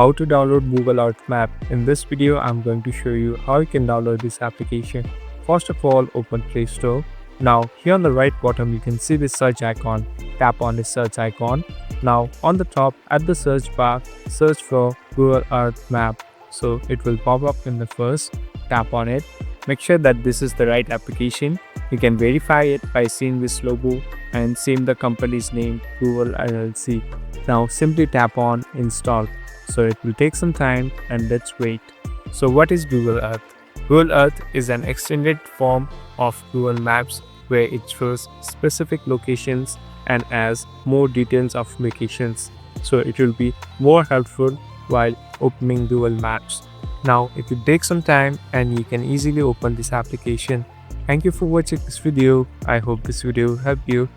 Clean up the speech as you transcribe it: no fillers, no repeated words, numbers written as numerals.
How to download Google Earth Map. In this video, I'm going to show you how you can download this application. First of all, open Play Store. Now, here on the right bottom, you can see the search icon. Tap on the search icon. Now, on the top at the search bar, search for Google Earth Map. So it will pop up in the first. Tap on it. Make sure that this is the right application. You can verify it by seeing this logo and seeing the company's name, Google LLC. Now, simply tap on Install. So it will take some time and let's wait. So what is Google Earth? Google Earth is an extended form of Google Maps where it shows specific locations and has more details of locations. So it will be more helpful while opening Google Maps. Now it will take some time and you can easily open this application. Thank you for watching this video. I hope this video helped you.